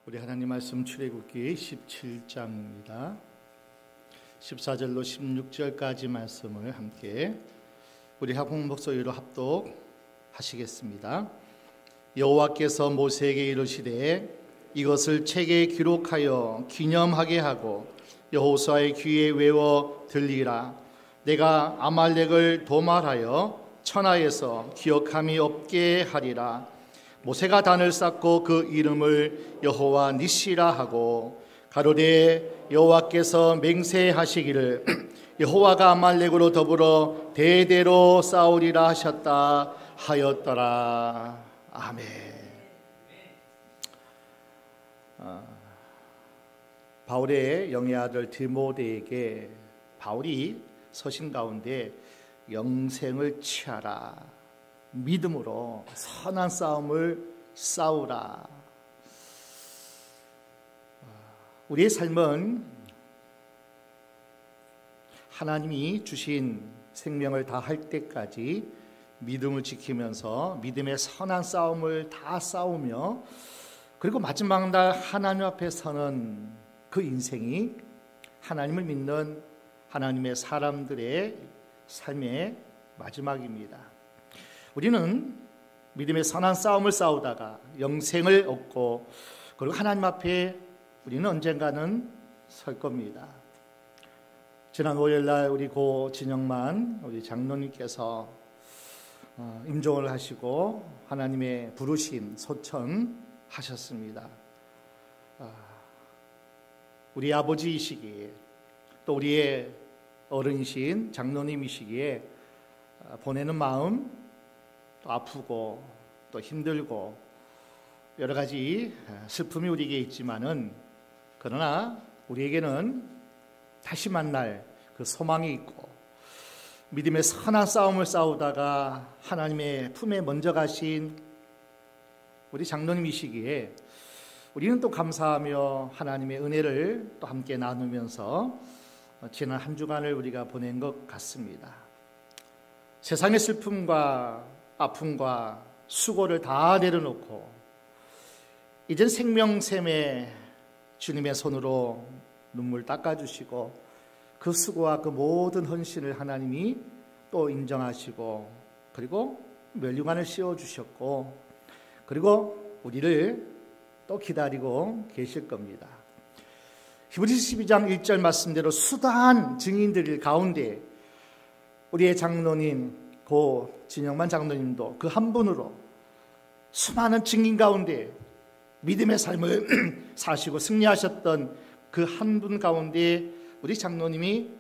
우리 하나님 말씀 출애굽기 17장입니다. 14절로 16절까지 말씀을 함께 우리 학봉 목소리로 합독하시겠습니다. 여호와께서 모세에게 이르시되 이것을 책에 기록하여 기념하게 하고 여호수아의 귀에 외워 들리라. 내가 아말렉을 도말하여 천하에서 기억함이 없게 하리라. 모세가 단을 쌓고 그 이름을 여호와 니시라 하고 가로되 여호와께서 맹세하시기를 여호와가 아말렉으로 더불어 대대로 싸우리라 하셨다 하였더라. 아멘. 바울의 영의 아들 디모데에게 바울이 서신 가운데 영생을 취하라, 믿음으로 선한 싸움을 싸우라. 우리의 삶은 하나님이 주신 생명을 다할 때까지 믿음을 지키면서 믿음의 선한 싸움을 다 싸우며 그리고 마지막 날 하나님 앞에 서는 그 인생이 하나님을 믿는 하나님의 사람들의 삶의 마지막입니다. 우리는 믿음의 선한 싸움을 싸우다가 영생을 얻고 그리고 하나님 앞에 우리는 언젠가는 설 겁니다. 지난 5일날 우리 고 진영만 우리 장로님께서 임종을 하시고 하나님의 부르심 소천하셨습니다. 우리 아버지이시기에 또 우리의 어른이신 장로님이시기에 보내는 마음 또 아프고 또 힘들고 여러 가지 슬픔이 우리에게 있지만은 그러나 우리에게는 다시 만날 그 소망이 있고 믿음의 선한 싸움을 싸우다가 하나님의 품에 먼저 가신 우리 장로님이시기에 우리는 또 감사하며 하나님의 은혜를 또 함께 나누면서 지난 한 주간을 우리가 보낸 것 같습니다. 세상의 슬픔과 아픔과 수고를 다 내려놓고 이젠 생명샘에 주님의 손으로 눈물 닦아주시고 그 수고와 그 모든 헌신을 하나님이 또 인정하시고 그리고 멸류관을 씌워주셨고 그리고 우리를 또 기다리고 계실 겁니다. 히브리서 12장 1절 말씀대로 수다한 증인들 가운데 우리의 장로님 고 진영만 장로님도 그 한 분으로 수많은 증인 가운데 믿음의 삶을 사시고 승리하셨던 그 한 분 가운데 우리 장로님이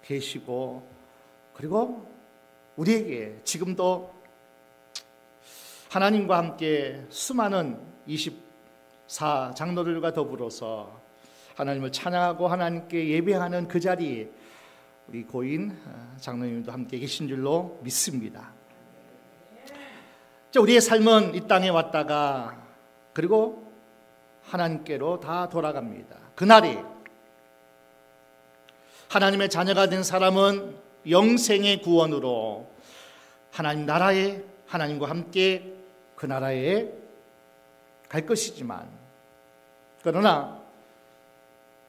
계시고 그리고 우리에게 지금도 하나님과 함께 수많은 24 장로들과 더불어서 하나님을 찬양하고 하나님께 예배하는 그 자리에 우리 고인 장로님도 함께 계신 줄로 믿습니다. 우리의 삶은 이 땅에 왔다가 그리고 하나님께로 다 돌아갑니다. 그날이 하나님의 자녀가 된 사람은 영생의 구원으로 하나님 나라에 하나님과 함께 그 나라에 갈 것이지만 그러나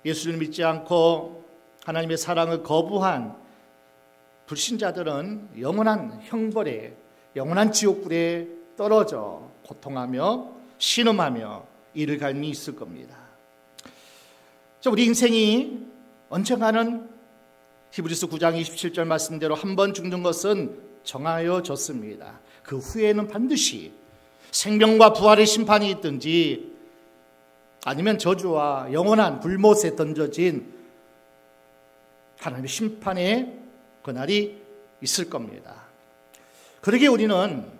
예수를 믿지 않고 하나님의 사랑을 거부한 불신자들은 영원한 형벌에 영원한 지옥불에 떨어져 고통하며 신음하며 이를 갈미 있을 겁니다. 우리 인생이 언젠가는 히브리서 9장 27절 말씀대로 한 번 죽는 것은 정하여졌습니다. 그 후에는 반드시 생명과 부활의 심판이 있든지 아니면 저주와 영원한 불못에 던져진 하나님의 심판의 그날이 있을 겁니다. 그러기에 우리는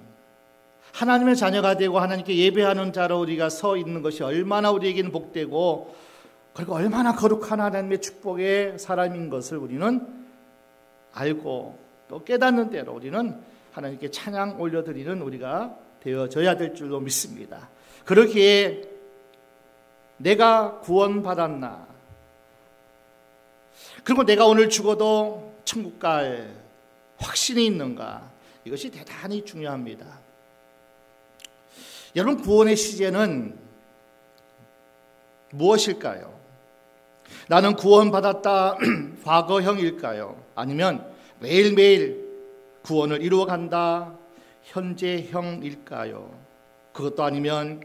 하나님의 자녀가 되고 하나님께 예배하는 자로 우리가 서 있는 것이 얼마나 우리에게는 복되고 그리고 얼마나 거룩한 하나님의 축복의 사람인 것을 우리는 알고 또 깨닫는 대로 우리는 하나님께 찬양 올려드리는 우리가 되어져야 될 줄로 믿습니다. 그러기에 내가 구원받았나 그리고 내가 오늘 죽어도 천국 갈 확신이 있는가 이것이 대단히 중요합니다. 여러분 구원의 시제는 무엇일까요? 나는 구원받았다 과거형일까요? 아니면 매일매일 구원을 이루어간다 현재형일까요? 그것도 아니면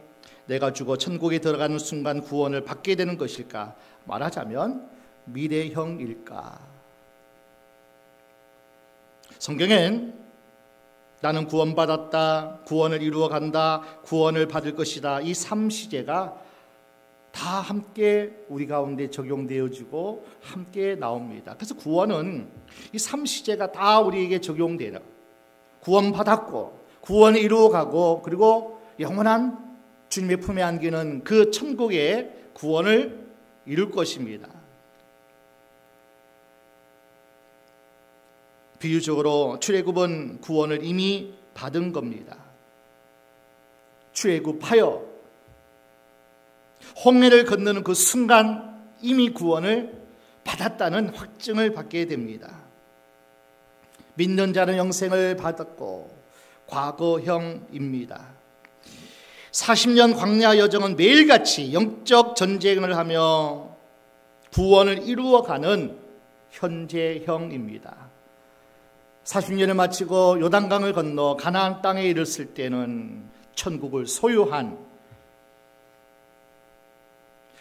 내가 죽어 천국에 들어가는 순간 구원을 받게 되는 것일까? 말하자면 미래형일까? 성경엔 나는 구원받았다, 구원을 이루어간다, 구원을 받을 것이다, 이 3시제가 다 함께 우리 가운데 적용되어지고 함께 나옵니다. 그래서 구원은 이 3시제가 다 우리에게 적용되는, 구원받았고 구원을 이루어가고 그리고 영원한 주님의 품에 안기는 그 천국의 구원을 이룰 것입니다. 비유적으로 출애굽은 구원을 이미 받은 겁니다. 출애굽하여 홍해를 건너는 그 순간 이미 구원을 받았다는 확증을 받게 됩니다. 믿는 자는 영생을 받았고 과거형입니다. 40년 광야 여정은 매일같이 영적 전쟁을 하며 구원을 이루어가는 현재형입니다. 40년을 마치고 요단강을 건너 가나안 땅에 이르렀을 때는 천국을 소유한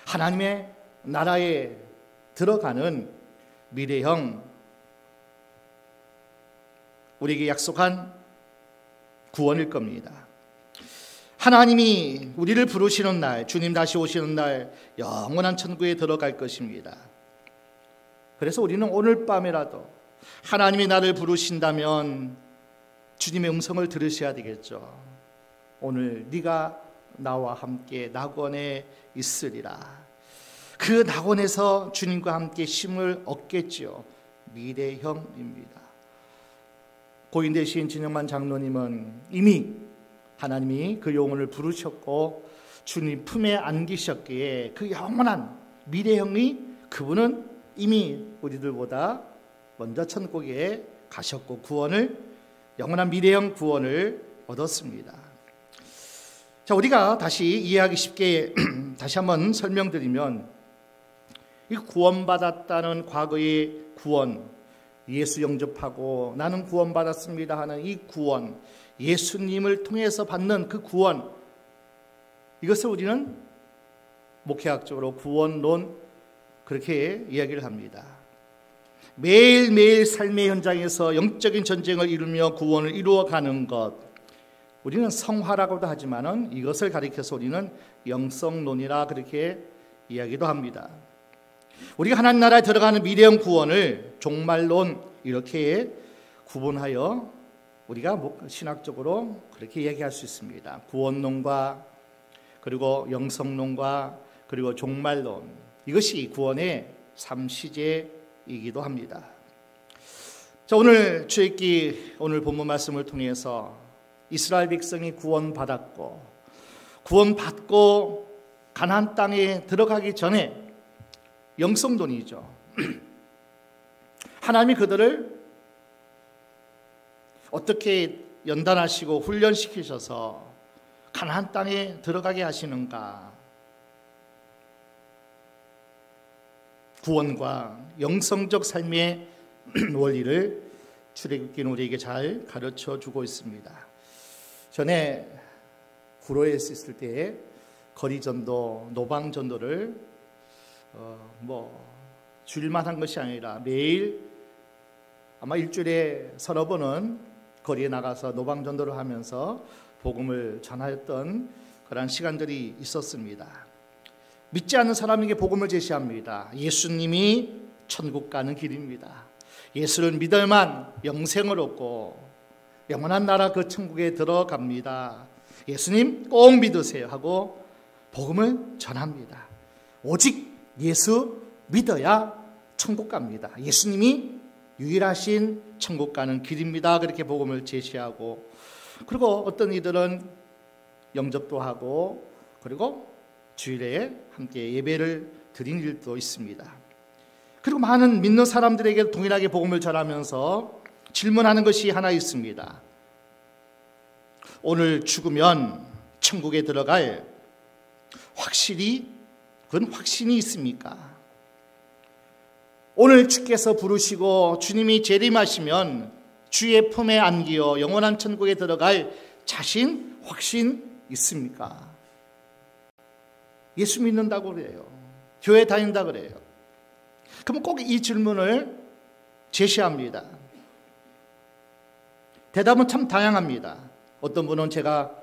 하나님의 나라에 들어가는 미래형, 우리에게 약속한 구원일 겁니다. 하나님이 우리를 부르시는 날, 주님 다시 오시는 날 영원한 천국에 들어갈 것입니다. 그래서 우리는 오늘 밤이라도 하나님이 나를 부르신다면 주님의 음성을 들으셔야 되겠죠. 오늘 네가 나와 함께 낙원에 있으리라. 그 낙원에서 주님과 함께 쉼을 얻겠지요. 미래형입니다. 고인 되신 진영만 장로님은 이미 하나님이 그 영혼을 부르셨고 주님 품에 안기셨기에 그 영원한 미래형이 그분은 이미 우리들보다 먼저 천국에 가셨고 구원을, 영원한 미래형 구원을 얻었습니다. 자, 우리가 다시 이해하기 쉽게 다시 한번 설명드리면 이 구원받았다는 과거의 구원, 예수 영접하고 나는 구원받았습니다 하는 이 구원, 예수님을 통해서 받는 그 구원, 이것을 우리는 목회학적으로 구원론 그렇게 이야기를 합니다. 매일매일 삶의 현장에서 영적인 전쟁을 이루며 구원을 이루어가는 것, 우리는 성화라고도 하지만은 이것을 가리켜서 우리는 영성론이라 그렇게 이야기도 합니다. 우리가 하나님 나라에 들어가는 미래형 구원을 종말론 이렇게 구분하여 우리가 신학적으로 그렇게 이야기할 수 있습니다. 구원론과 그리고 영성론과 그리고 종말론, 이것이 구원의 3시제이기도 합니다. 자, 오늘 출애굽기 오늘 본문 말씀을 통해서 이스라엘 백성이 구원받았고 구원받고 가나안 땅에 들어가기 전에 영성론이죠. 하나님이 그들을 어떻게 연단하시고 훈련시키셔서 가나안 땅에 들어가게 하시는가. 구원과 영성적 삶의 원리를 출애굽기는 우리에게 잘 가르쳐주고 있습니다. 전에 구로에 있을 때 거리전도, 노방전도를 주일만 한 것이 아니라 매일 아마 일주일에 서너 번은 거리에 나가서 노방전도를 하면서 복음을 전하였던 그런 시간들이 있었습니다. 믿지 않는 사람에게 복음을 제시합니다. 예수님이 천국 가는 길입니다. 예수를 믿을만 영생을 얻고 영원한 나라 그 천국에 들어갑니다. 예수님 꼭 믿으세요 하고 복음을 전합니다. 오직 예수 믿어야 천국 갑니다. 예수님이 유일하신 천국 가는 길입니다. 그렇게 복음을 제시하고, 그리고 어떤 이들은 영접도 하고 그리고 주일에 함께 예배를 드린 일도 있습니다. 그리고 많은 믿는 사람들에게 동일하게 복음을 전하면서 질문하는 것이 하나 있습니다. 오늘 죽으면 천국에 들어갈 확실히 그건 확신이 있습니까? 오늘 주께서 부르시고 주님이 재림하시면 주의 품에 안기어 영원한 천국에 들어갈 자신, 확신 있습니까? 예수 믿는다고 그래요. 교회 다닌다고 그래요. 그럼 꼭 이 질문을 제시합니다. 대답은 참 다양합니다. 어떤 분은 제가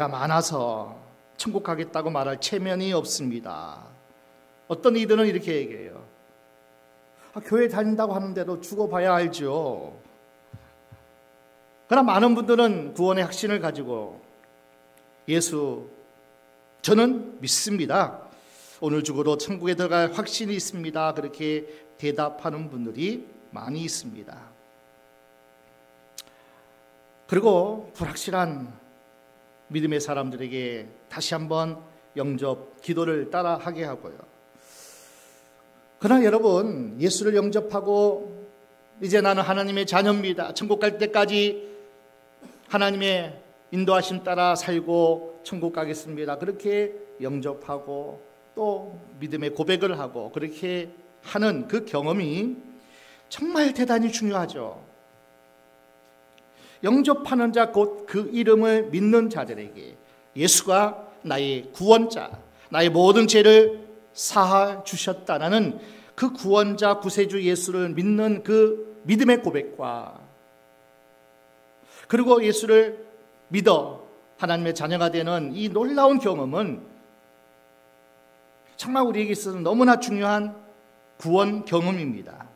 많아서 천국 가겠다고 말할 체면이 없습니다. 어떤 이들은 이렇게 얘기해요. 교회 다닌다고 하는데도 죽어봐야 알죠. 그러나 많은 분들은 구원의 확신을 가지고 예수 저는 믿습니다. 오늘 죽어도 천국에 들어갈 확신이 있습니다. 그렇게 대답하는 분들이 많이 있습니다. 그리고 불확실한 믿음의 사람들에게 다시 한번 영접 기도를 따라하게 하고요. 그러나 여러분, 예수를 영접하고 이제 나는 하나님의 자녀입니다. 천국 갈 때까지 하나님의 인도하심 따라 살고 천국 가겠습니다. 그렇게 영접하고 또 믿음의 고백을 하고 그렇게 하는 그 경험이 정말 대단히 중요하죠. 영접하는 자 곧 그 이름을 믿는 자들에게 예수가 나의 구원자, 나의 모든 죄를 사하 주셨다라는 그 구원자 구세주 예수를 믿는 그 믿음의 고백과 그리고 예수를 믿어 하나님의 자녀가 되는 이 놀라운 경험은 정말 우리에게 있어서 너무나 중요한 구원 경험입니다.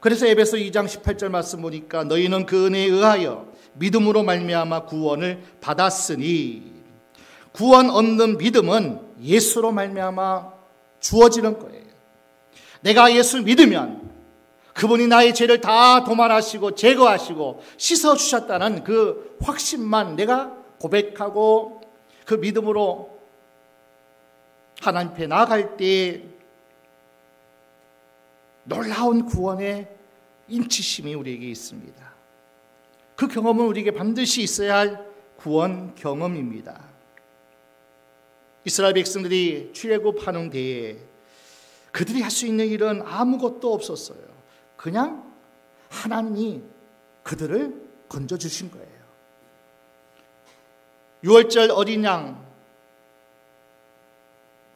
그래서 에베소 2장 18절 말씀 보니까 너희는 그 은혜에 의하여 믿음으로 말미암아 구원을 받았으니 구원 얻는 믿음은 예수로 말미암아 주어지는 거예요. 내가 예수를 믿으면 그분이 나의 죄를 다 도말하시고 제거하시고 씻어주셨다는 그 확신만 내가 고백하고 그 믿음으로 하나님 앞에 나아갈 때 놀라운 구원의 인치심이 우리에게 있습니다. 그 경험은 우리에게 반드시 있어야 할 구원 경험입니다. 이스라엘 백성들이 출애굽하는 데에 그들이 할 수 있는 일은 아무것도 없었어요. 그냥 하나님이 그들을 건져주신 거예요. 유월절 어린 양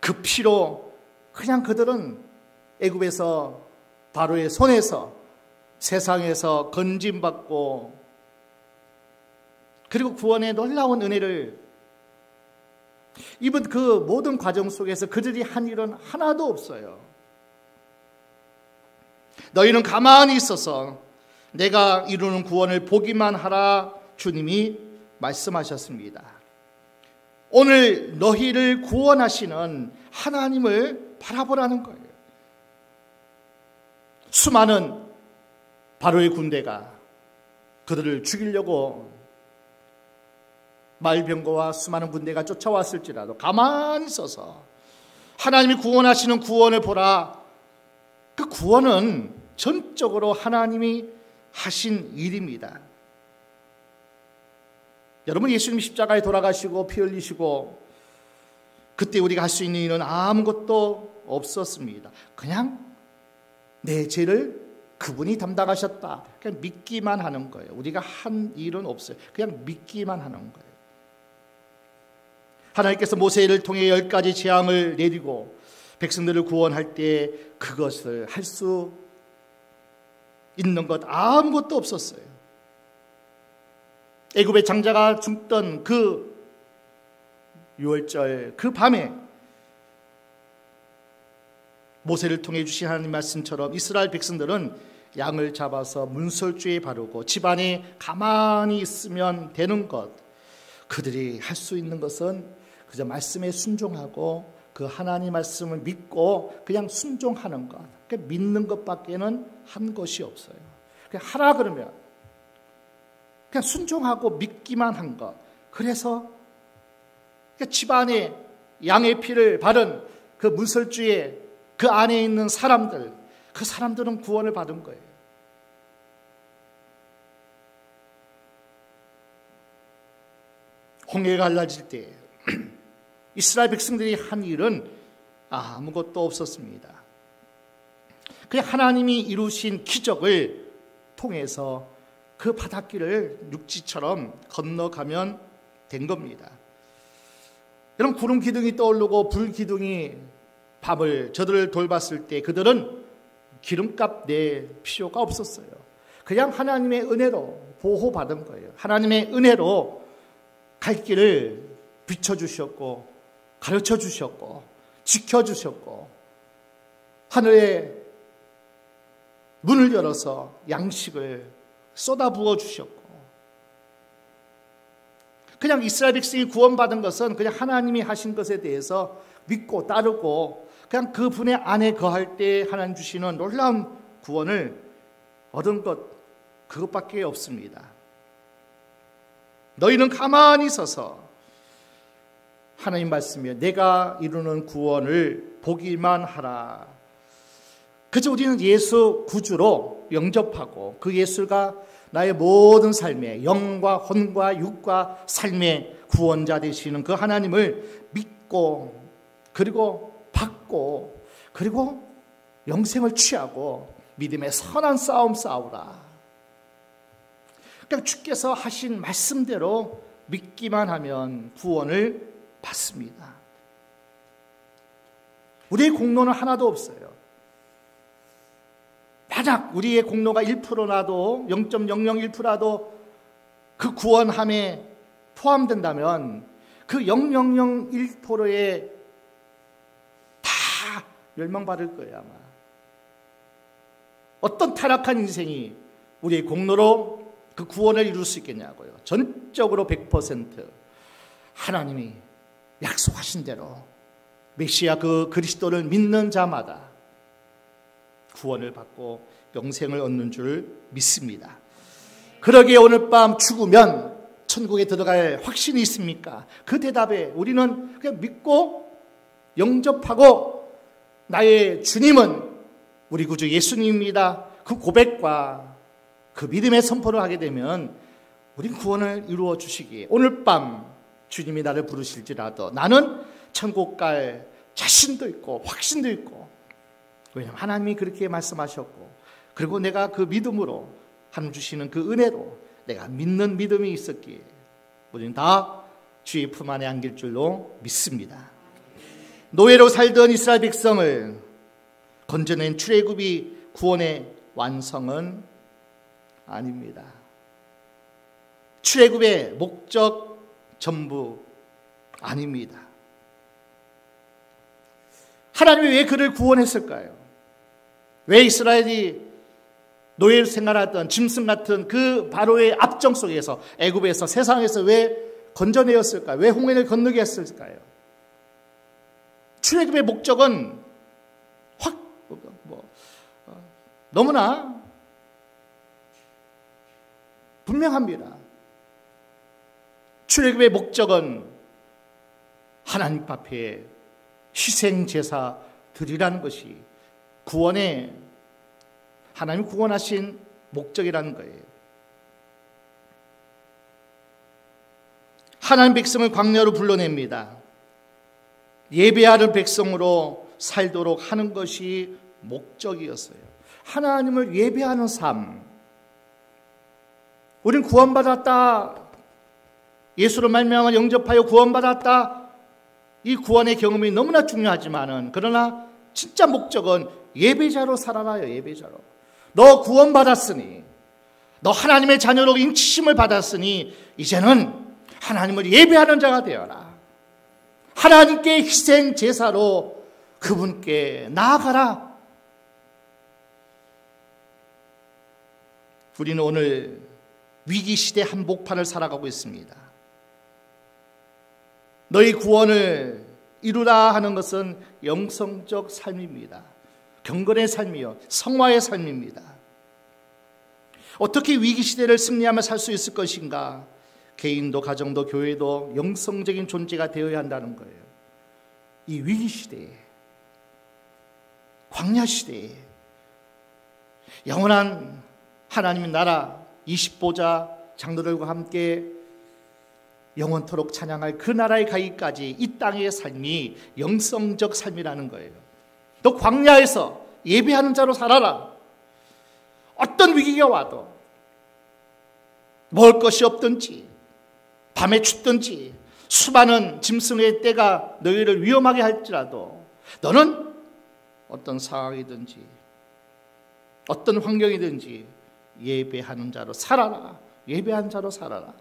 그 피로 그냥 그들은 애굽에서 바로의 손에서 세상에서 건짐받고 그리고 구원의 놀라운 은혜를 입은 그 모든 과정 속에서 그들이 한 일은 하나도 없어요. 너희는 가만히 있어서 내가 이루는 구원을 보기만 하라 주님이 말씀하셨습니다. 오늘 너희를 구원하시는 하나님을 바라보라는 거예요. 수많은 바로의 군대가 그들을 죽이려고 말병거와 수많은 군대가 쫓아왔을지라도 가만히 있어서 하나님이 구원하시는 구원을 보라. 그 구원은 전적으로 하나님이 하신 일입니다. 여러분, 예수님이 십자가에 돌아가시고 피 흘리시고 그때 우리가 할 수 있는 일은 아무것도 없었습니다. 그냥 내 죄를 그분이 담당하셨다. 그냥 믿기만 하는 거예요. 우리가 한 일은 없어요. 그냥 믿기만 하는 거예요. 하나님께서 모세를 통해 10가지 재앙을 내리고 백성들을 구원할 때 그것을 할 수 있는 것 아무것도 없었어요. 애굽의 장자가 죽던 그 유월절 그 밤에 모세를 통해 주신 하나님 말씀처럼 이스라엘 백성들은 양을 잡아서 문설주에 바르고 집안에 가만히 있으면 되는 것, 그들이 할 수 있는 것은 그저 말씀에 순종하고 그 하나님 말씀을 믿고 그냥 순종하는 것, 그러니까 믿는 것밖에는 한 것이 없어요. 그냥 하라 그러면 그냥 순종하고 믿기만 한 것. 그래서 집안에 양의 피를 바른 그 문설주에 그 안에 있는 사람들, 그 사람들은 구원을 받은 거예요. 홍해가 갈라질 때 이스라엘 백성들이 한 일은 아무것도 없었습니다. 그냥 하나님이 이루신 기적을 통해서 그 바닷길을 육지처럼 건너가면 된 겁니다. 여러분, 구름 기둥이 떠오르고 불 기둥이 밤을 저들을 돌봤을 때 그들은 기름값 낼 필요가 없었어요. 그냥 하나님의 은혜로 보호받은 거예요. 하나님의 은혜로 갈 길을 비춰주셨고 가르쳐주셨고 지켜주셨고 하늘에 문을 열어서 양식을 쏟아부어 주셨고, 그냥 이스라엘 백성이 구원받은 것은 그냥 하나님이 하신 것에 대해서 믿고 따르고 그냥 그분의 안에 거할 때 하나님 주시는 놀라운 구원을 얻은 것, 그것밖에 없습니다. 너희는 가만히 서서 하나님 말씀이요 내가 이루는 구원을 보기만 하라. 그저 우리는 예수 구주로 영접하고 그 예수가 나의 모든 삶의 영과 혼과 육과 삶의 구원자 되시는 그 하나님을 믿고 그리고 받고 그리고 영생을 취하고 믿음의 선한 싸움 싸우라. 그냥 주께서 하신 말씀대로 믿기만 하면 구원을 받습니다. 우리의 공로는 하나도 없어요. 만약 우리의 공로가 1%라도 0.001%라도 그 구원함에 포함된다면 그 0.001%에 다 멸망받을 거예요. 아마 어떤 타락한 인생이 우리의 공로로 그 구원을 이룰 수 있겠냐고요. 전적으로 100% 하나님이 약속하신 대로 메시아 그 그리스도를 믿는 자마다 구원을 받고 영생을 얻는 줄 믿습니다. 그러기에 오늘 밤 죽으면 천국에 들어갈 확신이 있습니까? 그 대답에 우리는 그냥 믿고 영접하고 나의 주님은 우리 구주 예수님입니다. 그 고백과 그 믿음의 선포를 하게 되면 우리 구원을 이루어 주시기에 오늘 밤 주님이 나를 부르실지라도 나는 천국 갈 자신도 있고 확신도 있고, 왜냐하면 하나님이 그렇게 말씀하셨고 그리고 내가 그 믿음으로 하나님 주시는 그 은혜로 내가 믿는 믿음이 있었기에 우리는 다 주의 품 안에 안길 줄로 믿습니다. 노예로 살던 이스라엘 백성을 건져낸 출애굽이 구원의 완성은 아닙니다. 출애굽의 목적 전부 아닙니다. 하나님이 왜 그를 구원했을까요? 왜 이스라엘이 노예 생활하던 짐승 같은 그 바로의 압정 속에서 애굽에서 세상에서 왜 건져내었을까요? 왜 홍해를 건너게 했을까요? 출애굽의 목적은 너무나 분명합니다. 출애굽의 목적은 하나님 앞에 희생 제사 드리라는 것이 구원의 하나님 구원하신 목적이라는 거예요. 하나님 백성을 광야로 불러냅니다. 예배하는 백성으로 살도록 하는 것이 목적이었어요. 하나님을 예배하는 삶. 우린 구원받았다. 예수로 말미암아 영접하여 구원받았다. 이 구원의 경험이 너무나 중요하지만은 그러나 진짜 목적은 예배자로 살아라요. 예배자로. 너 구원받았으니, 너 하나님의 자녀로 인치심을 받았으니 이제는 하나님을 예배하는 자가 되어라. 하나님께 희생 제사로 그분께 나아가라. 우리는 오늘 위기 시대 한복판을 살아가고 있습니다. 너희 구원을 이루라 하는 것은 영성적 삶입니다. 경건의 삶이요, 성화의 삶입니다. 어떻게 위기 시대를 승리하며 살 수 있을 것인가? 개인도 가정도 교회도 영성적인 존재가 되어야 한다는 거예요. 이 위기 시대에, 광야 시대에 영원한 하나님의 나라 20보좌 장로들과 함께 영원토록 찬양할 그 나라에 가기까지 이 땅의 삶이 영성적 삶이라는 거예요. 너 광야에서 예배하는 자로 살아라. 어떤 위기가 와도 먹을 것이 없든지 밤에 춥든지 수많은 짐승의 떼가 너희를 위험하게 할지라도 너는 어떤 상황이든지 어떤 환경이든지 예배하는 자로 살아라. 예배하는 자로 살아라.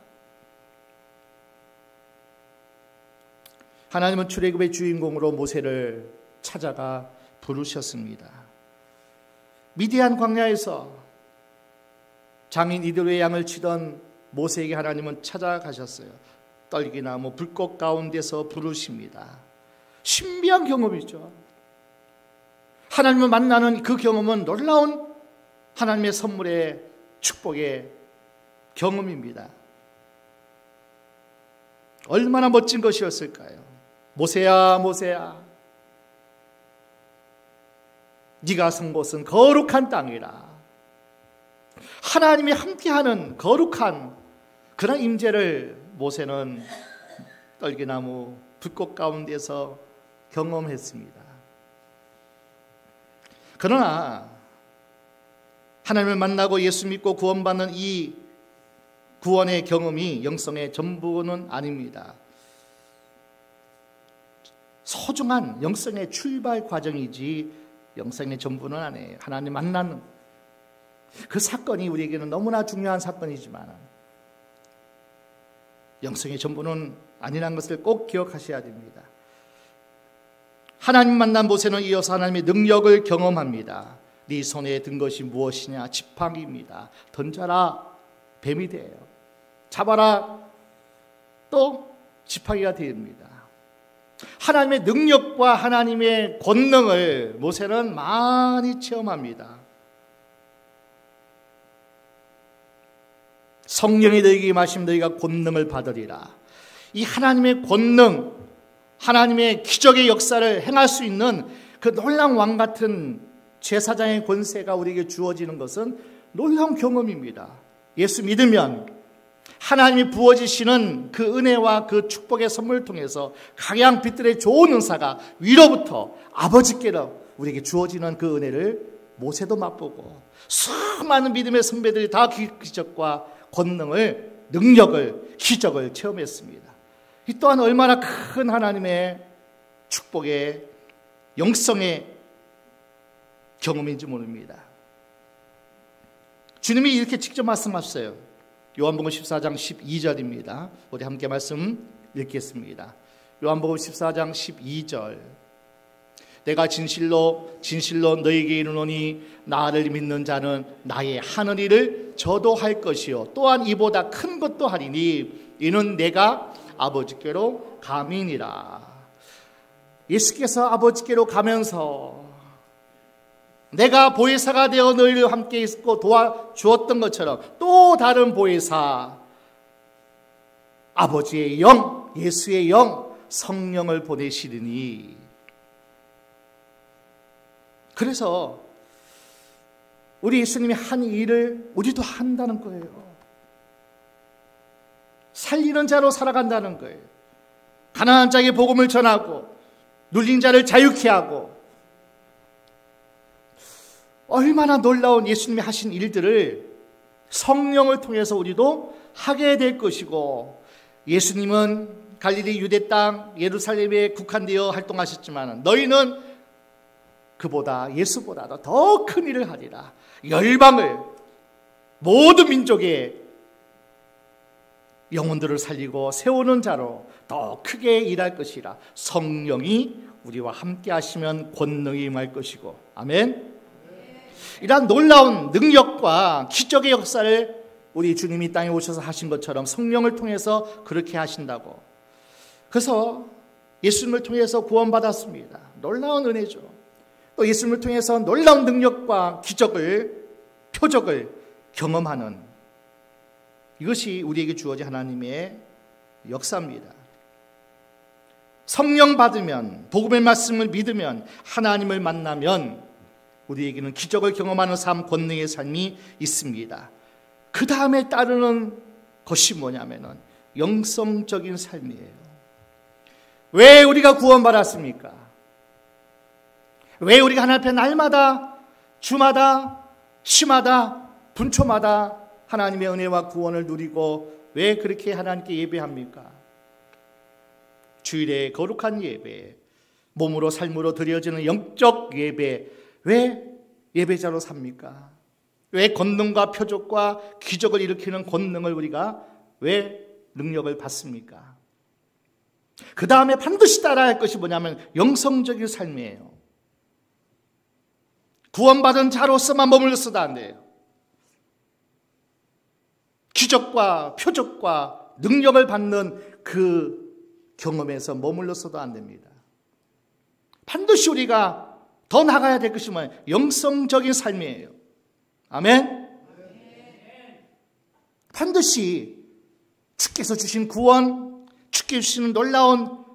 하나님은 출애굽의 주인공으로 모세를 찾아가 부르셨습니다. 미디안 광야에서 장인 이드로의 양을 치던 모세에게 하나님은 찾아가셨어요. 떨기나무 불꽃 가운데서 부르십니다. 신비한 경험이죠. 하나님을 만나는 그 경험은 놀라운 하나님의 선물의 축복의 경험입니다. 얼마나 멋진 것이었을까요? 모세야, 모세야, 네가 선 곳은 거룩한 땅이라. 하나님이 함께하는 거룩한 그런 임재를 모세는 떨기나무 불꽃 가운데서 경험했습니다. 그러나 하나님을 만나고 예수 믿고 구원받는 이 구원의 경험이 영성의 전부는 아닙니다. 소중한 영성의 출발 과정이지 영성의 전부는 아니에요. 하나님 만나는 그 사건이 우리에게는 너무나 중요한 사건이지만 영성의 전부는 아니라는 것을 꼭 기억하셔야 됩니다. 하나님 만난 모세는 이어서 하나님의 능력을 경험합니다. 네 손에 든 것이 무엇이냐? 지팡이입니다. 던져라, 뱀이 돼요. 잡아라, 또 지팡이가 됩니다. 하나님의 능력과 하나님의 권능을 모세는 많이 체험합니다. 성령이 너희에게 임하시면 너희가 권능을 받으리라. 이 하나님의 권능, 하나님의 기적의 역사를 행할 수 있는 그 놀라운 왕 같은 제사장의 권세가 우리에게 주어지는 것은 놀라운 경험입니다. 예수 믿으면 하나님이 부어지시는 그 은혜와 그 축복의 선물을 통해서 각양 빛들의 좋은 은사가 위로부터 아버지께로 우리에게 주어지는 그 은혜를 모세도 맛보고 수많은 믿음의 선배들이 다 기적과 권능을, 능력을, 기적을 체험했습니다. 이 또한 얼마나 큰 하나님의 축복의 영성의 경험인지 모릅니다. 주님이 이렇게 직접 말씀하셨어요. 요한복음 14장 12절입니다. 우리 함께 말씀 읽겠습니다. 요한복음 14장 12절. 내가 진실로 진실로 너희에게 이르노니 나를 믿는 자는 나의 하는 일을 저도 할 것이요 또한 이보다 큰 것도 하리니 이는 내가 아버지께로 감이니라. 예수께서 아버지께로 가면서 내가 보혜사가 되어 너희와 함께 있고 도와주었던 것처럼 또 다른 보혜사, 아버지의 영, 예수의 영, 성령을 보내시리니. 그래서 우리 예수님이 한 일을 우리도 한다는 거예요. 살리는 자로 살아간다는 거예요. 가난한 자에게 복음을 전하고 눌린 자를 자유케 하고, 얼마나 놀라운 예수님이 하신 일들을 성령을 통해서 우리도 하게 될 것이고, 예수님은 갈릴리 유대 땅 예루살렘에 국한되어 활동하셨지만 너희는 그보다 예수보다도 더 큰 일을 하리라. 열방을, 모든 민족의 영혼들을 살리고 세우는 자로 더 크게 일할 것이라. 성령이 우리와 함께 하시면 권능이 임할 것이고. 아멘. 이러한 놀라운 능력과 기적의 역사를 우리 주님이 땅에 오셔서 하신 것처럼 성령을 통해서 그렇게 하신다고. 그래서 예수님을 통해서 구원받았습니다. 놀라운 은혜죠. 또 예수님을 통해서 놀라운 능력과 기적을, 표적을 경험하는, 이것이 우리에게 주어진 하나님의 역사입니다. 성령 받으면, 복음의 말씀을 믿으면, 하나님을 만나면 우리에게는 기적을 경험하는 삶, 권능의 삶이 있습니다. 그 다음에 따르는 것이 뭐냐면은 영성적인 삶이에요. 왜 우리가 구원받았습니까? 왜 우리가 하나님 앞에 날마다, 주마다, 시마다, 분초마다 하나님의 은혜와 구원을 누리고 왜 그렇게 하나님께 예배합니까? 주일에 거룩한 예배, 몸으로 삶으로 드려지는 영적 예배, 왜 예배자로 삽니까? 왜 권능과 표적과 기적을 일으키는 권능을 우리가 왜 능력을 받습니까? 그 다음에 반드시 따라야 할 것이 뭐냐면 영성적인 삶이에요. 구원받은 자로서만 머물러서도 안 돼요. 기적과 표적과 능력을 받는 그 경험에서 머물러서도 안 됩니다. 반드시 우리가 더 나가야 될 것이 뭐예요? 영성적인 삶이에요. 아멘? 반드시 주께서 주신 구원, 주께서 주시는 놀라운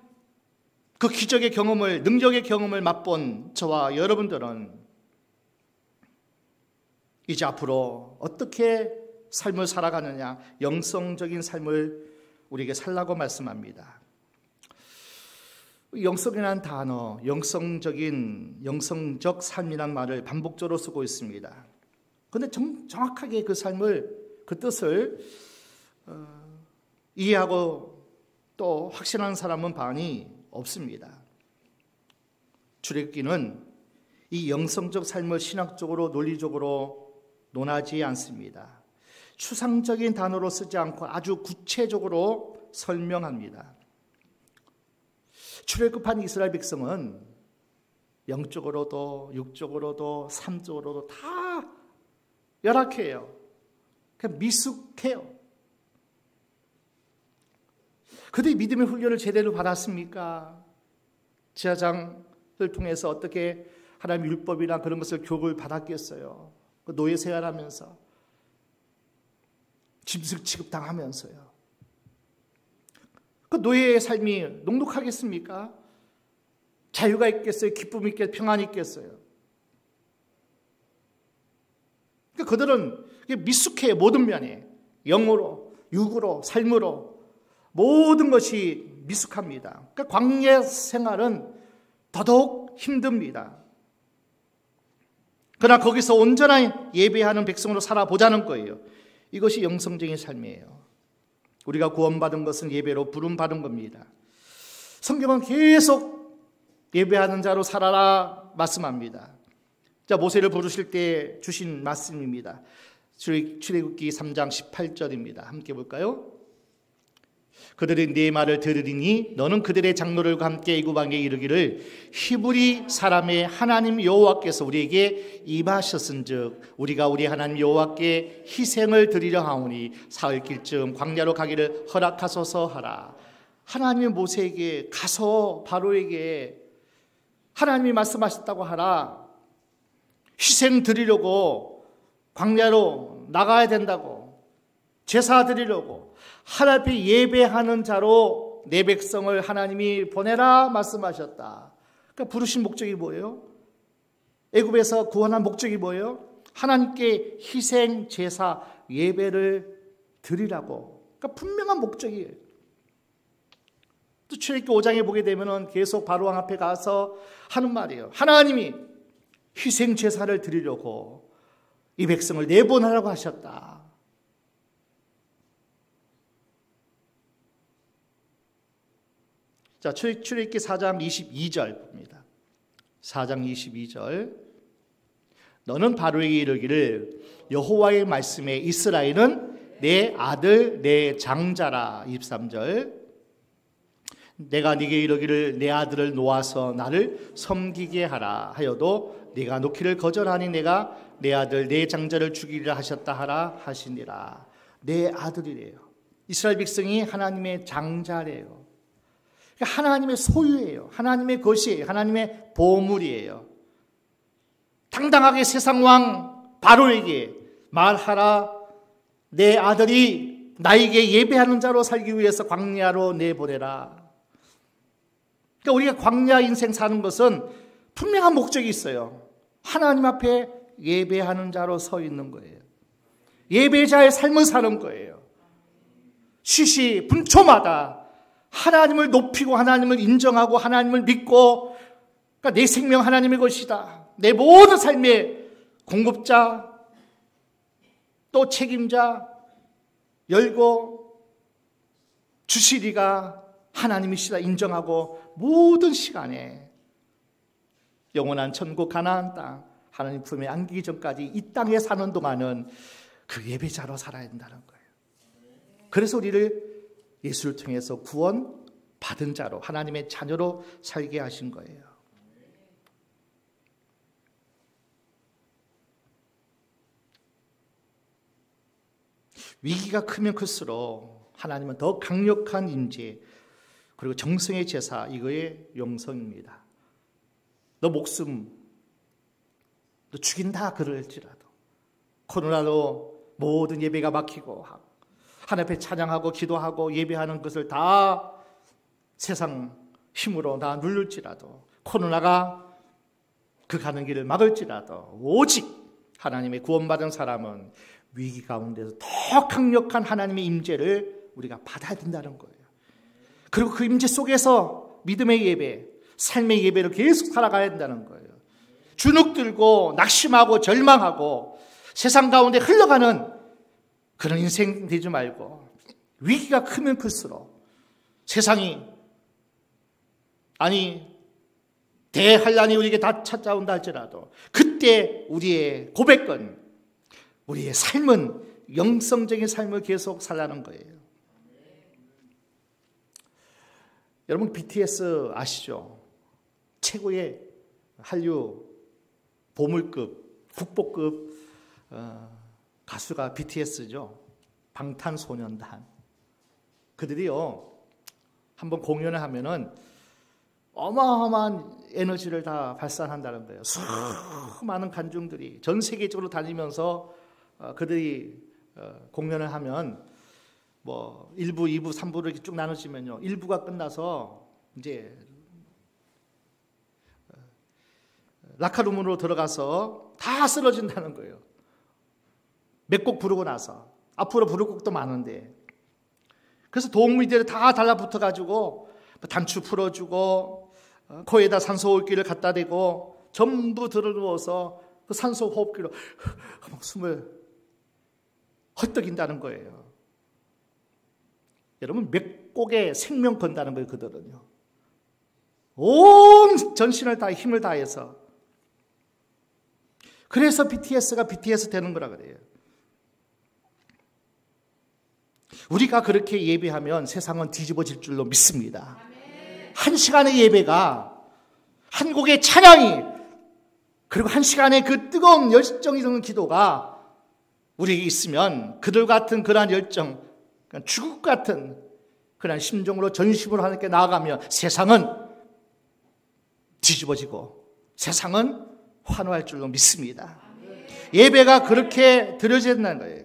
그 기적의 경험을, 능력의 경험을 맛본 저와 여러분들은 이제 앞으로 어떻게 삶을 살아가느냐, 영성적인 삶을 우리에게 살라고 말씀합니다. 영성이라는 단어, 영성적 삶이라는 말을 반복적으로 쓰고 있습니다. 그런데 정확하게 그 삶을, 그 뜻을 이해하고 또 확신하는 사람은 많이 없습니다. 출애굽기는 이 영성적 삶을 신학적으로, 논리적으로 논하지 않습니다. 추상적인 단어로 쓰지 않고 아주 구체적으로 설명합니다. 출애굽한 이스라엘 백성은 영적으로도 육적으로도 삶적으로도 다 열악해요. 그냥 미숙해요. 그들이 믿음의 훈련을 제대로 받았습니까? 제사장을 통해서 어떻게 하나님의 율법이나 그런 것을 교육을 받았겠어요? 그 노예 생활하면서 짐승 취급당하면서요. 그 노예의 삶이 녹록하겠습니까? 자유가 있겠어요? 기쁨이 있겠어요? 평안이 있겠어요? 그러니까 그들은 미숙해요. 모든 면에 영으로, 육으로, 삶으로 모든 것이 미숙합니다. 그러니까 광야 생활은 더더욱 힘듭니다. 그러나 거기서 온전히 예배하는 백성으로 살아보자는 거예요. 이것이 영성적인 삶이에요. 우리가 구원받은 것은 예배로 부름받은 겁니다. 성경은 계속 예배하는 자로 살아라 말씀합니다. 자, 모세를 부르실 때 주신 말씀입니다. 출애굽기 3장 18절입니다. 함께 볼까요? 그들이 네 말을 들으리니 너는 그들의 장로들과 함께 애굽 왕에게 이르기를 히브리 사람의 하나님 여호와께서 우리에게 임하셨은즉 우리가 우리 하나님 여호와께 희생을 드리려 하오니 사흘길쯤 광야로 가기를 허락하소서 하라. 하나님이 모세에게 가서 바로에게 하나님이 말씀하셨다고 하라. 희생 드리려고 광야로 나가야 된다고, 제사 드리려고 하나님 앞에 예배하는 자로 내 백성을 하나님이 보내라 말씀하셨다. 그러니까 부르신 목적이 뭐예요? 애굽에서 구원한 목적이 뭐예요? 하나님께 희생, 제사, 예배를 드리라고. 그러니까 분명한 목적이에요. 또 출애굽기 5장에 보게 되면은 계속 바로왕 앞에 가서 하는 말이에요. 하나님이 희생 제사를 드리려고 이 백성을 내보내라고 하셨다. 자, 출애굽기 4장 22절 봅니다. 4장 22절. 너는 바로에게 이르기를 여호와의 말씀에 이스라엘은 내 아들 내 장자라. 23절. 내가 네게 이르기를 내 아들을 놓아서 나를 섬기게 하라 하여도 네가 놓기를 거절하니 내가 내 아들 내 장자를 죽이리라 하셨다 하라 하시니라. 내 아들이래요. 이스라엘 백성이 하나님의 장자래요. 하나님의 소유예요. 하나님의 것이에요. 하나님의 보물이에요. 당당하게 세상 왕 바로에게 말하라. 내 아들이 나에게 예배하는 자로 살기 위해서 광야로 내보내라. 그러니까 우리가 광야 인생 사는 것은 분명한 목적이 있어요. 하나님 앞에 예배하는 자로 서 있는 거예요. 예배자의 삶을 사는 거예요. 시시분초마다 하나님을 높이고 하나님을 인정하고 하나님을 믿고, 그러니까 내 생명 하나님의 것이다, 내 모든 삶의 공급자 또 책임자 열고 주시리가 하나님이시다 인정하고, 모든 시간에 영원한 천국 가나안 땅 하나님 품에 안기기 전까지 이 땅에 사는 동안은 그 예배자로 살아야 된다는 거예요. 그래서 우리를 예수를 통해서 구원 받은 자로, 하나님의 자녀로 살게 하신 거예요. 위기가 크면 클수록 하나님은 더 강력한 임재, 그리고 정성의 제사, 이거의 용성입니다. 너 목숨 너 죽인다 그럴지라도, 코로나로 모든 예배가 막히고 하나님 앞에 찬양하고 기도하고 예배하는 것을 다 세상 힘으로 다 누를지라도, 코로나가 그 가는 길을 막을지라도, 오직 하나님의 구원받은 사람은 위기 가운데서 더 강력한 하나님의 임재를 우리가 받아야 된다는 거예요. 그리고 그 임재 속에서 믿음의 예배, 삶의 예배를 계속 살아가야 된다는 거예요. 주눅들고 낙심하고 절망하고 세상 가운데 흘러가는 그런 인생 되지 말고, 위기가 크면 클수록 세상이, 아니 대환란이 우리에게 다 찾아온다 할지라도 그때 우리의 고백은, 우리의 삶은 영성적인 삶을 계속 살라는 거예요. 여러분 BTS 아시죠? 최고의 한류 보물급, 국보급 가수가 BTS죠. 방탄소년단. 그들이요, 한번 공연을 하면은 어마어마한 에너지를 다 발산한다는 거예요. 수많은 관중들이 전 세계적으로 다니면서 그들이 공연을 하면 뭐 1부, 2부, 3부로 이렇게 쭉 나눠지면요, 1부가 끝나서 이제 라카룸으로 들어가서 다 쓰러진다는 거예요. 몇 곡 부르고 나서. 앞으로 부를 곡도 많은데. 그래서 도움미들이 다 달라붙어가지고 단추 풀어주고 코에다 산소 호흡기를 갖다 대고 전부 들어누워서 그 산소 호흡기로 숨을 헐떡인다는 거예요. 여러분 몇 곡의 생명 건다는 거예요. 그들은요, 온 전신을 다 힘을 다해서. 그래서 BTS가 BTS 되는 거라 그래요. 우리가 그렇게 예배하면 세상은 뒤집어질 줄로 믿습니다. 한 시간의 예배가, 한 곡의 찬양이, 그리고 한 시간의 그 뜨거운 열정이 드는 기도가 우리에게 있으면, 그들 같은 그러한 열정, 주국 같은 그러한 심정으로 전심으로 하나님께 나아가면 세상은 뒤집어지고 세상은 환호할 줄로 믿습니다. 예배가 그렇게 드려져야 된다는 거예요.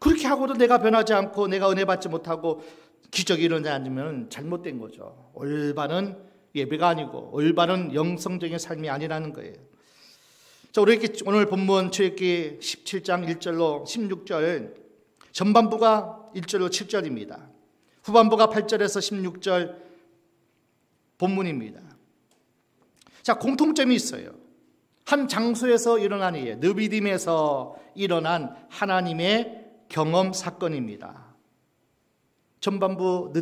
그렇게 하고도 내가 변하지 않고 내가 은혜 받지 못하고 기적이 일어나지 않으면 잘못된 거죠. 올바른 예배가 아니고 올바른 영성적인 삶이 아니라는 거예요. 자, 우리 오늘 본문 출애굽기 17장 1절로 16절, 전반부가 1절로 7절입니다. 후반부가 8절에서 16절 본문입니다. 자, 공통점이 있어요. 한 장소에서 일어난 일이에요. 느비딤에서 일어난 하나님의 경험 사건입니다. 전반부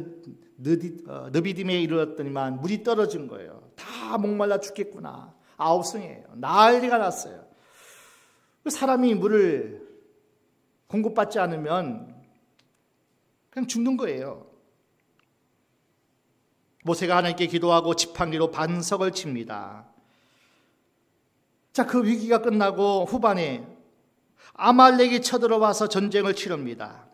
느비딤에 이르렀더니만 물이 떨어진 거예요. 다 목말라 죽겠구나. 아홉성이에요. 난리가 났어요. 사람이 물을 공급받지 않으면 그냥 죽는 거예요. 모세가 하나님께 기도하고 지팡이로 반석을 칩니다. 자, 그 위기가 끝나고 후반에 아말렉이 쳐들어와서 전쟁을 치릅니다.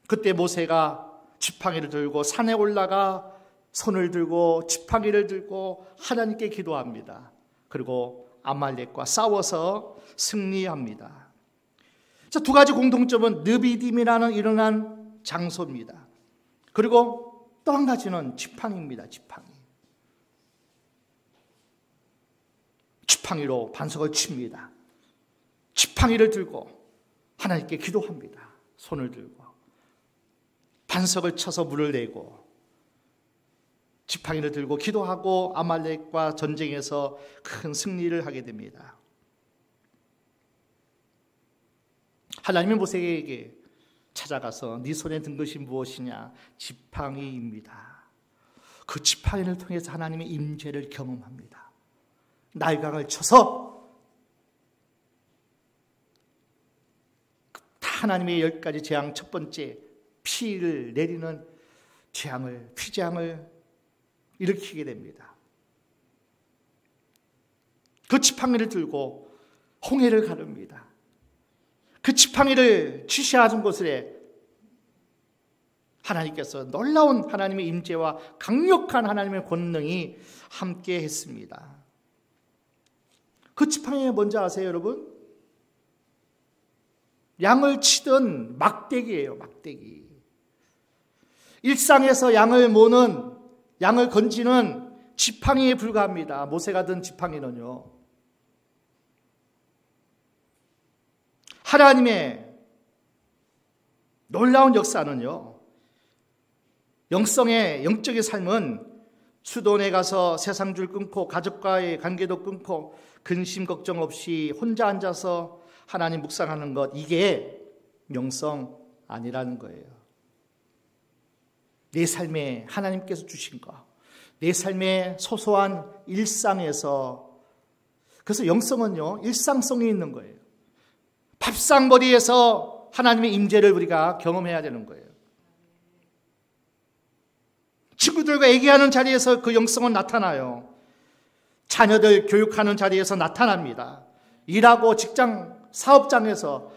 그때 모세가 지팡이를 들고 산에 올라가 손을 들고 지팡이를 들고 하나님께 기도합니다. 그리고 아말렉과 싸워서 승리합니다. 자, 두 가지 공통점은 느비딤이라는 일어난 장소입니다. 그리고 또 한 가지는 지팡이입니다. 지팡이로 반석을 칩니다. 지팡이를 들고 하나님께 기도합니다. 손을 들고. 반석을 쳐서 물을 내고 지팡이를 들고 기도하고 아말렉과 전쟁에서 큰 승리를 하게 됩니다. 하나님이 모세에게 찾아가서 네 손에 든 것이 무엇이냐? 지팡이입니다. 그 지팡이를 통해서 하나님의 임재를 경험합니다. 날강을 쳐서 하나님의 10가지 재앙 첫 번째 피를 내리는 피재앙을 일으키게 됩니다. 그 지팡이를 들고 홍해를 가릅니다. 그 지팡이를 취시하는 곳에 하나님께서 놀라운 하나님의 임재와 강력한 하나님의 권능이 함께 했습니다. 그 지팡이가 뭔지 아세요, 여러분? 양을 치던 막대기예요, 막대기. 일상에서 양을 모는, 양을 건지는 지팡이에 불과합니다. 모세가 든 지팡이는요. 하나님의 놀라운 역사는요, 영성의 영적인 삶은 수도원에 가서 세상 줄 끊고 가족과의 관계도 끊고 근심 걱정 없이 혼자 앉아서 하나님 묵상하는 것, 이게 영성 아니라는 거예요. 내 삶에 하나님께서 주신 것, 내 삶의 소소한 일상에서, 그래서 영성은요, 일상성이 있는 거예요. 밥상머리에서 하나님의 임재를 우리가 경험해야 되는 거예요. 친구들과 얘기하는 자리에서 그 영성은 나타나요. 자녀들 교육하는 자리에서 나타납니다. 일하고 직장, 사업장에서,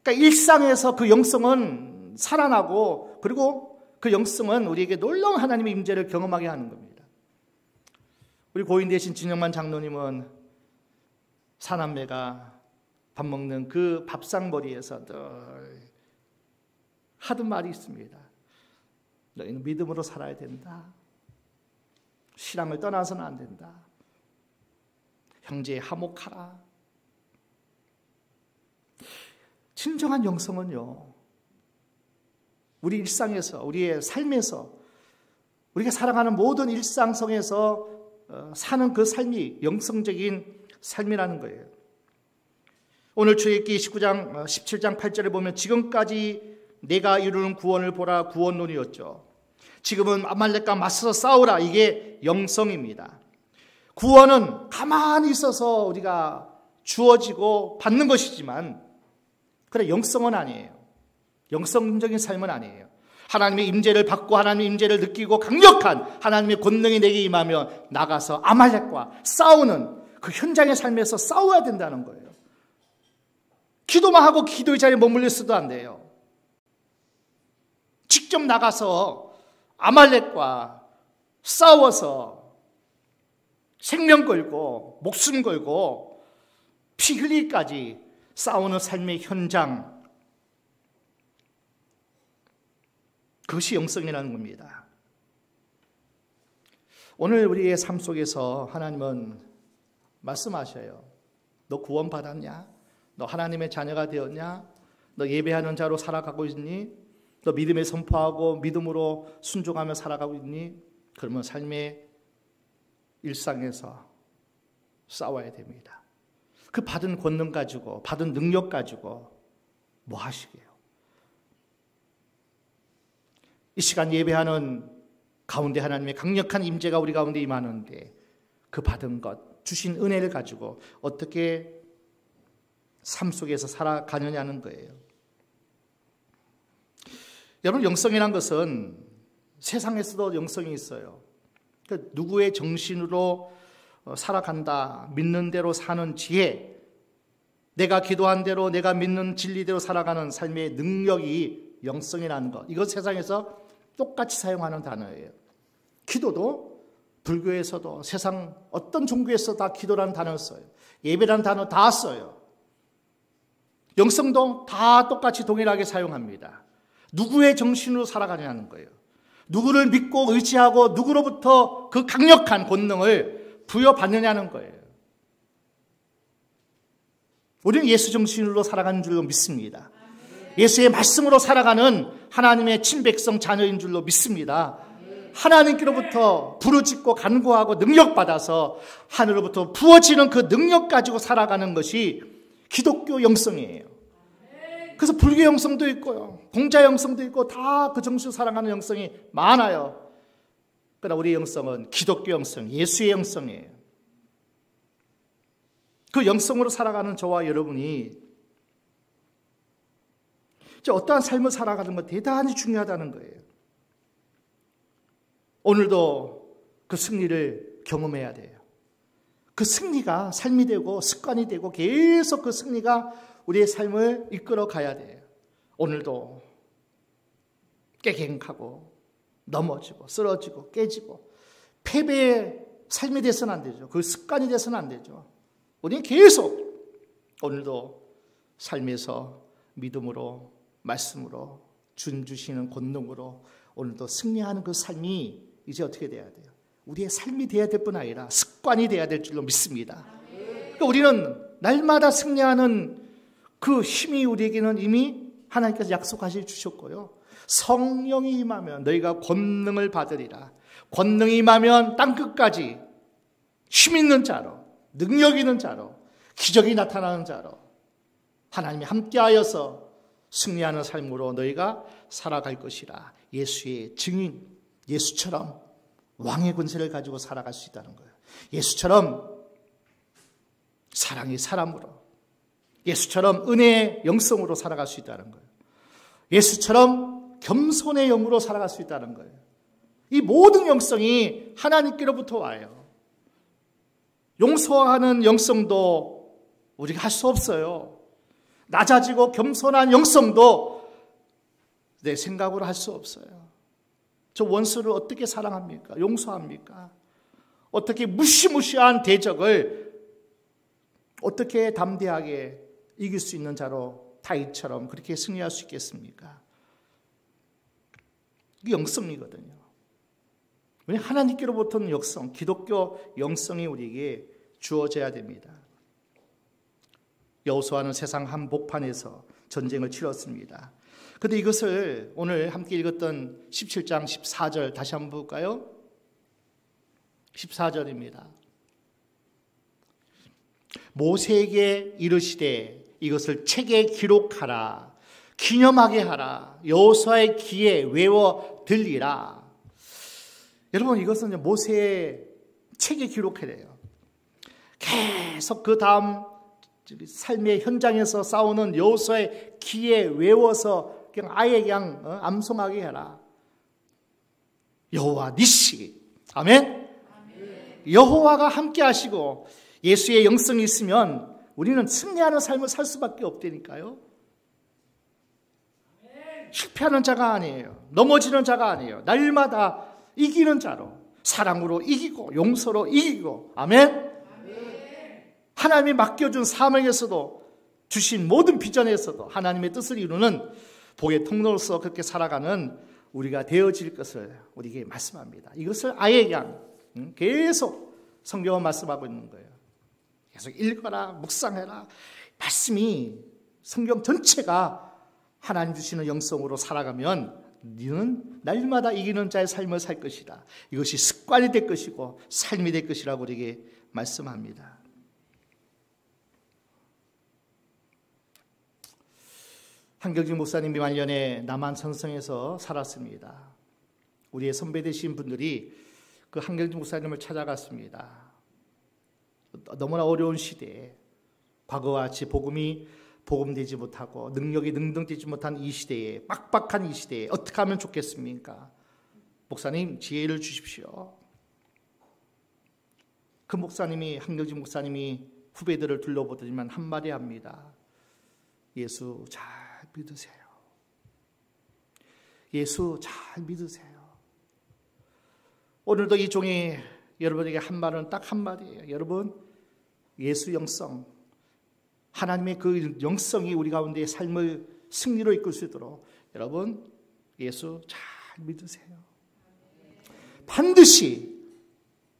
그러니까 일상에서 그 영성은 살아나고, 그리고 그 영성은 우리에게 놀라운 하나님의 임재를 경험하게 하는 겁니다. 우리 고인 되신 진영만 장로님은 사남매가 밥 먹는 그 밥상머리에서 늘 하던 말이 있습니다. 너희는 믿음으로 살아야 된다. 신앙을 떠나서는 안 된다. 형제에 화목하라. 진정한 영성은요, 우리 일상에서, 우리의 삶에서, 우리가 살아가는 모든 일상성에서 사는 그 삶이 영성적인 삶이라는 거예요. 오늘 출애굽기 19장 17장 8절에 보면 지금까지 내가 이루는 구원을 보라, 구원론이었죠. 지금은 아말렉과 맞서서 싸우라, 이게 영성입니다. 구원은 가만히 있어서 우리가 주어지고 받는 것이지만, 그래, 영성은 아니에요. 영성적인 삶은 아니에요. 하나님의 임재를 받고 하나님의 임재를 느끼고 강력한 하나님의 권능이 내게 임하며 나가서 아말렉과 싸우는 그 현장의 삶에서 싸워야 된다는 거예요. 기도만 하고 기도의 자리에 머물러 있어도 안 돼요. 직접 나가서 아말렉과 싸워서 생명 걸고 목숨 걸고 피 흘리기까지 싸우는 삶의 현장, 그것이 영성이라는 겁니다. 오늘 우리의 삶 속에서 하나님은 말씀하셔요. 너 구원 받았냐? 너 하나님의 자녀가 되었냐? 너 예배하는 자로 살아가고 있니? 너 믿음에 선포하고 믿음으로 순종하며 살아가고 있니? 그러면 삶의 일상에서 싸워야 됩니다. 그 받은 권능 가지고, 받은 능력 가지고 뭐 하시게요? 이 시간 예배하는 가운데 하나님의 강력한 임재가 우리 가운데 임하는데, 그 받은 것, 주신 은혜를 가지고 어떻게 삶 속에서 살아가느냐는 거예요. 여러분, 영성이란 것은 세상에서도 영성이 있어요. 그러니까 누구의 정신으로 살아간다, 믿는 대로 사는 지혜, 내가 기도한 대로, 내가 믿는 진리대로 살아가는 삶의 능력이 영성이라는 것, 이것 세상에서 똑같이 사용하는 단어예요. 기도도 불교에서도 세상 어떤 종교에서 다 기도라는 단어를 써요. 예배라는 단어 다 써요. 영성도 다 똑같이 동일하게 사용합니다. 누구의 정신으로 살아가냐는 거예요. 누구를 믿고 의지하고 누구로부터 그 강력한 권능을 부여받느냐는 거예요. 우리는 예수 정신으로 살아가는 줄로 믿습니다. 예수의 말씀으로 살아가는 하나님의 친백성 자녀인 줄로 믿습니다. 하나님께로부터 부르짖고 간구하고 능력받아서 하늘로부터 부어지는 그 능력 가지고 살아가는 것이 기독교 영성이에요. 그래서 불교 영성도 있고요, 공자 영성도 있고 다 그 정신으로 살아가는 영성이 많아요. 그러나 우리의 영성은 기독교 영성, 예수의 영성이에요. 그 영성으로 살아가는 저와 여러분이 어떠한 삶을 살아가는 것 대단히 중요하다는 거예요. 오늘도 그 승리를 경험해야 돼요. 그 승리가 삶이 되고 습관이 되고 계속 그 승리가 우리의 삶을 이끌어 가야 돼요. 오늘도 깨갱하고 넘어지고 쓰러지고 깨지고 패배의 삶이 돼서는 안 되죠. 그 습관이 돼서는 안 되죠. 우리는 계속 오늘도 삶에서 믿음으로, 말씀으로, 주시는 권능으로 오늘도 승리하는 그 삶이 이제 어떻게 돼야 돼요? 우리의 삶이 돼야 될 뿐 아니라 습관이 돼야 될 줄로 믿습니다. 그러니까 우리는 날마다 승리하는 그 힘이 우리에게는 이미 하나님께서 약속하시 주셨고요. 성령이 임하면 너희가 권능을 받으리라. 권능이 임하면 땅끝까지 힘 있는 자로, 능력 있는 자로, 기적이 나타나는 자로 하나님이 함께하여서 승리하는 삶으로 너희가 살아갈 것이라. 예수의 증인, 예수처럼 왕의 권세를 가지고 살아갈 수 있다는 거예요. 예수처럼 사랑의 사람으로, 예수처럼 은혜의 영성으로 살아갈 수 있다는 거예요. 예수처럼 겸손의 영으로 살아갈 수 있다는 거예요. 이 모든 영성이 하나님께로부터 와요. 용서하는 영성도 우리가 할 수 없어요. 낮아지고 겸손한 영성도 내 생각으로 할 수 없어요. 저 원수를 어떻게 사랑합니까? 용서합니까? 어떻게 무시무시한 대적을 어떻게 담대하게 이길 수 있는 자로 다윗처럼 그렇게 승리할 수 있겠습니까? 이게 영성이거든요. 우리 하나님께로부터는 영성, 기독교 영성이 우리에게 주어져야 됩니다. 여호수아는 세상 한복판에서 전쟁을 치렀습니다. 그런데 이것을 오늘 함께 읽었던 17장 14절 다시 한번 볼까요? 14절입니다. 모세에게 이르시되 이것을 책에 기록하라. 기념하게 하라. 여호수아의 귀에 외워 들리라. 여러분, 이것은 모세의 책에 기록해래요. 계속 그 다음 삶의 현장에서 싸우는 여호수아의 귀에 외워서 그냥 아예 그냥 암송하게 해라. 여호와 니시. 아멘. 여호와가 함께 하시고 예수의 영성이 있으면 우리는 승리하는 삶을 살 수밖에 없다니까요. 실패하는 자가 아니에요. 넘어지는 자가 아니에요. 날마다 이기는 자로, 사랑으로 이기고 용서로 이기고. 아멘. 하나님이 맡겨준 사명에서도, 주신 모든 비전에서도 하나님의 뜻을 이루는 복의 통로로서 그렇게 살아가는 우리가 되어질 것을 우리에게 말씀합니다. 이것을 아예 그냥 계속 성경은 말씀하고 있는 거예요. 계속 읽어라, 묵상해라. 말씀이, 성경 전체가 하나님 주시는 영성으로 살아가면 너는 날마다 이기는 자의 삶을 살 것이다. 이것이 습관이 될 것이고 삶이 될 것이라고 우리에게 말씀합니다. 한경직 목사님이 말년에 남한 선성에서 살았습니다. 우리의 선배 되신 분들이 그 한경직 목사님을 찾아갔습니다. 너무나 어려운 시대에 과거와 같이 복음이 복음되지 못하고 능력이 능동되지 못한 이 시대에, 빡빡한 이 시대에 어떻게 하면 좋겠습니까? 목사님, 지혜를 주십시오. 그 목사님이, 한경직 목사님이 후배들을 둘러보더니만 한마디 합니다. 예수 잘 믿으세요. 예수 잘 믿으세요. 오늘도 이 종이 여러분에게 한 말은 딱 한마디예요. 여러분, 예수 영성, 하나님의 그 영성이 우리 가운데 삶을 승리로 이끌 수 있도록 여러분, 예수 잘 믿으세요. 반드시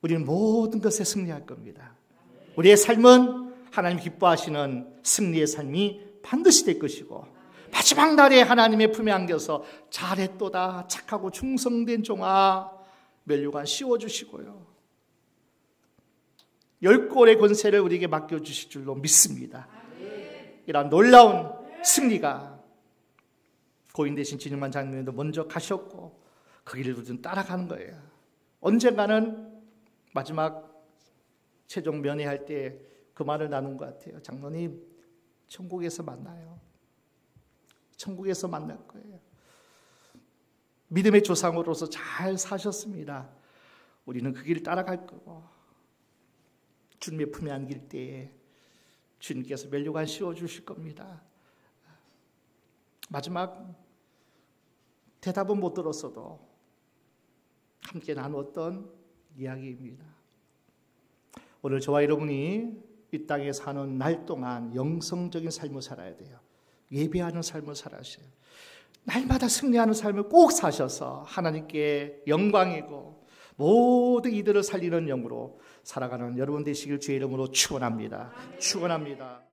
우리는 모든 것에 승리할 겁니다. 우리의 삶은 하나님 기뻐하시는 승리의 삶이 반드시 될 것이고, 마지막 날에 하나님의 품에 안겨서 잘했도다 착하고 충성된 종아 면류관 씌워주시고요, 10골의 권세를 우리에게 맡겨주실 줄로 믿습니다. 이러한 놀라운 승리가 고인 대신 진흥만 장로님도 먼저 가셨고 그 길을 우리는 따라가는 거예요. 언젠가는 마지막 최종 면회할 때 그 말을 나눈 것 같아요. 장로님, 천국에서 만나요. 천국에서 만날 거예요. 믿음의 조상으로서 잘 사셨습니다. 우리는 그 길을 따라갈 거고 주님의 품에 안길 때에 주님께서 면류관 씌워주실 겁니다. 마지막 대답은 못 들었어도 함께 나누었던 이야기입니다. 오늘 저와 여러분이 이 땅에 사는 날 동안 영성적인 삶을 살아야 돼요. 예배하는 삶을 살아셔요. 날마다 승리하는 삶을 꼭 사셔서 하나님께 영광이고 모든 이들을 살리는 영으로 살아가는 여러분 되시길 주의 이름으로 축원합니다. 축원합니다.